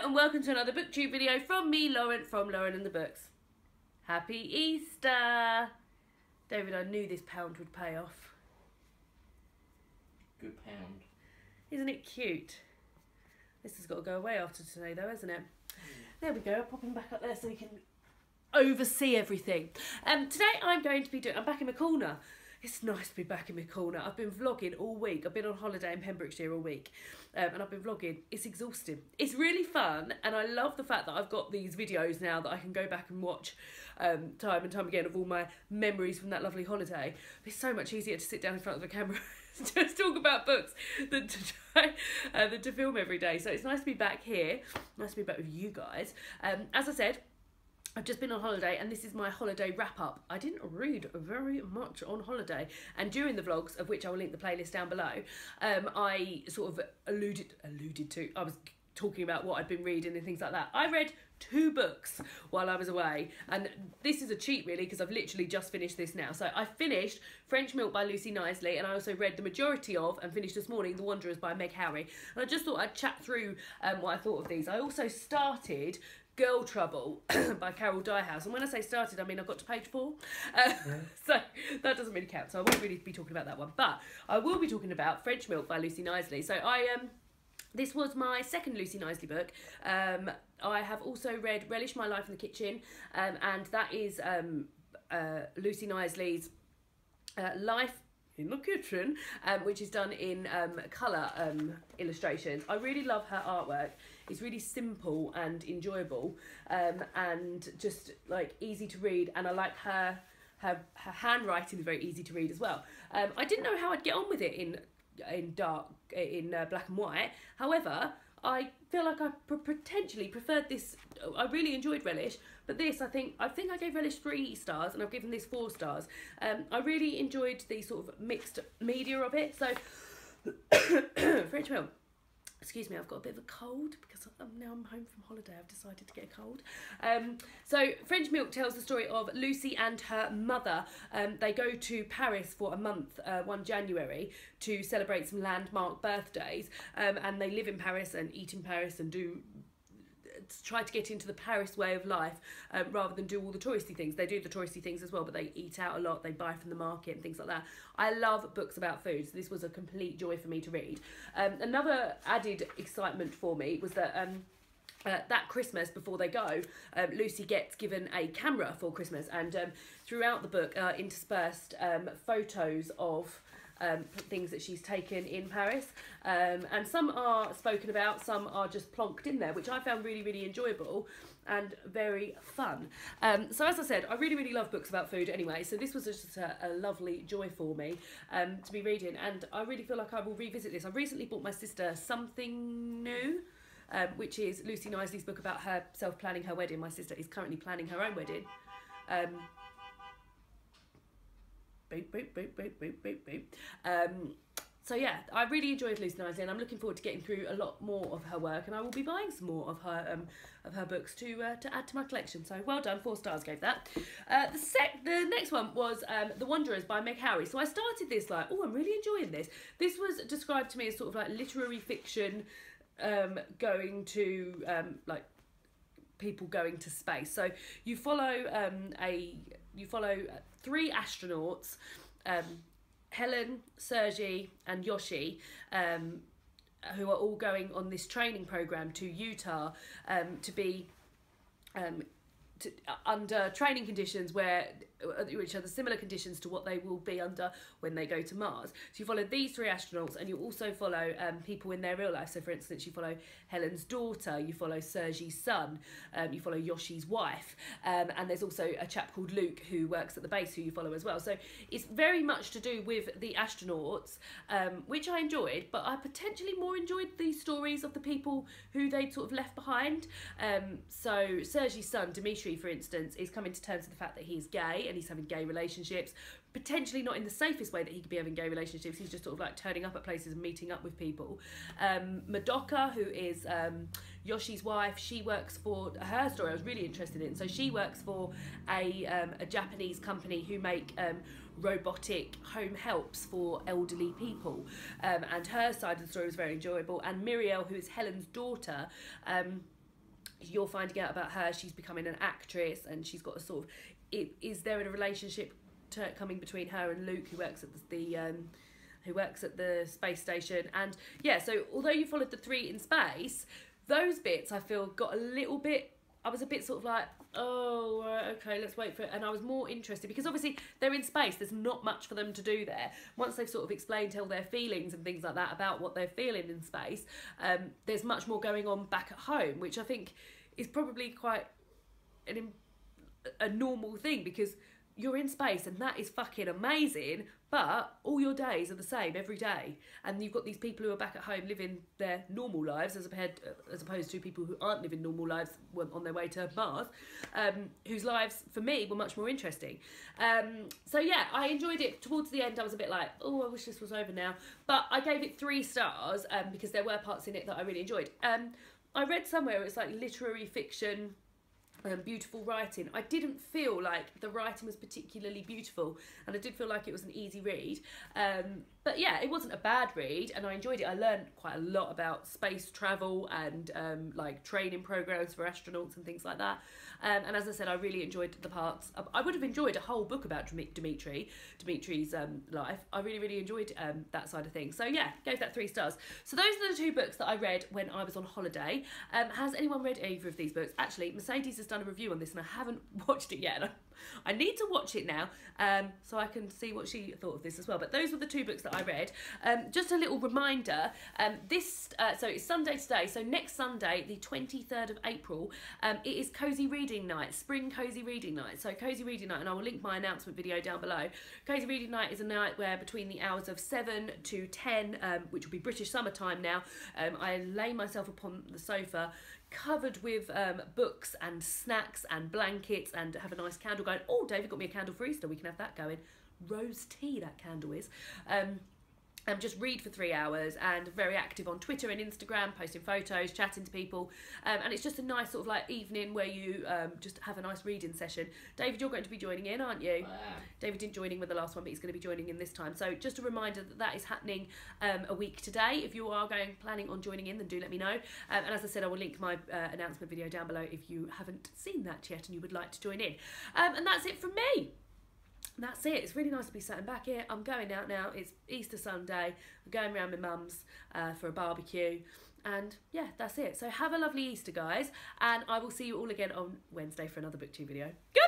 and welcome to another booktube video from me, Lauren, from Lauren and the Books. Happy Easter! David, I knew this pound would pay off. Good pound. Isn't it cute? This has got to go away after today though, hasn't it? There we go, I'll pop him back up there so we can oversee everything. Today I'm going to be doing, I'm back in my corner. It's nice to be back in my corner. I've been vlogging all week. I've been on holiday in Pembrokeshire all week. And I've been vlogging. It's exhausting. It's really fun. And I love the fact that I've got these videos now that I can go back and watch time and time again of all my memories from that lovely holiday. It's so much easier to sit down in front of the camera and just talk about books than to film every day. So it's nice to be back here. Nice to be back with you guys. As I said, I've just been on holiday and this is my holiday wrap up. I didn't read very much on holiday, and during the vlogs, of which I will link the playlist down below, I sort of alluded to, I was talking about what I'd been reading and things like that. I read 2 books while I was away, and this is a cheat really because I've literally just finished this now. So I finished French Milk by Lucy Knisley, and I also read the majority of, and finished this morning, The Wanderers by Meg Howry. And I just thought I'd chat through what I thought of these. I also started Girl Trouble by Carol Dyehouse, and when I say started, I mean I got to page 4, so that doesn't really count, so I won't really be talking about that one, but I will be talking about French Milk by Lucy Knisley. So this was my second Lucy Knisley book. I have also read Relish My Life in the Kitchen, and that is Lucy Knisley's life in the kitchen, which is done in colour illustrations. I really love her artwork. It's really simple and enjoyable, and just like easy to read, and I like her handwriting is very easy to read as well. I didn't know how I'd get on with it in black and white. However, I feel like I potentially preferred this. I really enjoyed Relish, but this, I think I gave Relish 3 stars, and I've given this 4 stars. I really enjoyed the sort of mixed media of it. So, French Milk. Excuse me, I've got a bit of a cold because now I'm home from holiday. I've decided to get a cold. So French Milk tells the story of Lucy and her mother. They go to Paris for a month, 1 January, to celebrate some landmark birthdays. And they live in Paris and eat in Paris and try to get into the Paris way of life, rather than do all the touristy things. They do the touristy things as well, but they eat out a lot, they buy from the market and things like that. I love books about food, so this was a complete joy for me to read. Another added excitement for me was that that Christmas, before they go, Lucy gets given a camera for Christmas, and throughout the book are interspersed photos of things that she's taken in Paris, and some are spoken about, some are just plonked in there, which I found really, really enjoyable and very fun. So as I said, I really, really love books about food anyway, so this was just a lovely joy for me to be reading, and I really feel like I will revisit this. I recently bought my sister Something New, which is Lucy Knisley's book about herself planning her wedding. My sister is currently planning her own wedding. Boop, boop, boop, boop, boop, boop, boop. So yeah, I really enjoyed Lucy Knisley, and I'm looking forward to getting through a lot more of her work, and I will be buying some more of her books to add to my collection. So well done, 4 stars gave that. The next one was The Wanderers by Meg Howry. So I started this like, oh, I'm really enjoying this. This was described to me as sort of like literary fiction, going to like people going to space. So you follow 3 astronauts, Helen, Sergi and Yoshi, who are all going on this training program to Utah to be under training conditions which are the similar conditions to what they will be under when they go to Mars. So you follow these 3 astronauts, and you also follow people in their real life. So for instance, you follow Helen's daughter, you follow Sergi's son, you follow Yoshi's wife, and there's also a chap called Luke who works at the base who you follow as well. So it's very much to do with the astronauts, which I enjoyed, but I potentially more enjoyed the stories of the people who they'd sort of left behind. So Sergi's son, Dimitri, for instance, is coming to terms with the fact that he's gay, and he's having gay relationships, potentially not in the safest way that he could be having gay relationships. He's just sort of like turning up at places and meeting up with people. Madoka, who is Yoshi's wife, she works for, her story I was really interested in. So she works for a Japanese company who make robotic home helps for elderly people, and her side of the story was very enjoyable. And Muriel, who is Helen's daughter, you're finding out about her. She's becoming an actress, and she's got a sort of, is there in a relationship coming between her and Luke, who works at who works at the space station. And yeah, so although you followed the 3 in space, those bits I feel got a little bit, I was a bit sort of like, oh, okay, let's wait for it. And I was more interested because obviously they're in space. There's not much for them to do there. Once they've sort of explained all their feelings and things like that about what they're feeling in space, there's much more going on back at home, which I think is probably quite a normal thing, because you're in space and that is fucking amazing, but all your days are the same every day, and you've got these people who are back at home living their normal lives as opposed to people who aren't living normal lives on their way to Mars, whose lives for me were much more interesting. So yeah, I enjoyed it. Towards the end I was a bit like, oh, I wish this was over now, but I gave it 3 stars because there were parts in it that I really enjoyed. I read somewhere it's like literary fiction, beautiful writing. I didn't feel like the writing was particularly beautiful, and I did feel like it was an easy read. But yeah, it wasn't a bad read, and I enjoyed it. I learned quite a lot about space travel and like training programs for astronauts and things like that. And as I said, I really enjoyed the parts. I would have enjoyed a whole book about Dimitri's life. I really enjoyed that side of things. So yeah, gave that 3 stars. So those are the 2 books that I read when I was on holiday. Has anyone read either of these books? Actually, Mercedes has done a review on this and I haven't watched it yet. I need to watch it now so I can see what she thought of this as well. But those were the 2 books that I read. Just a little reminder, so it's Sunday today, so next Sunday, the 23rd of April, it is Cosy Reading Night, Spring Cosy Reading Night. So Cosy Reading Night, and I will link my announcement video down below. Cosy Reading Night is a night where between the hours of 7 to 10, which will be British summertime now, I lay myself upon the sofa, covered with books and snacks and blankets, and have a nice candle going. Oh, David got me a candle for Easter, we can have that going. Rose tea, that candle is. And just read for 3 hours, and very active on Twitter and Instagram, posting photos, chatting to people, and it's just a nice sort of like evening where you just have a nice reading session. David, you're going to be joining in, aren't you? David didn't join in with the last one, but he's going to be joining in this time. So just a reminder that that is happening a week today. If you are planning on joining in, then do let me know. And as I said, I will link my announcement video down below if you haven't seen that yet and you would like to join in. And that's it from me. That's it. It's really nice to be sitting back here. I'm going out now. It's Easter Sunday. I'm going around my mum's for a barbecue. And yeah, that's it. So have a lovely Easter, guys. And I will see you all again on Wednesday for another BookTube video. Good.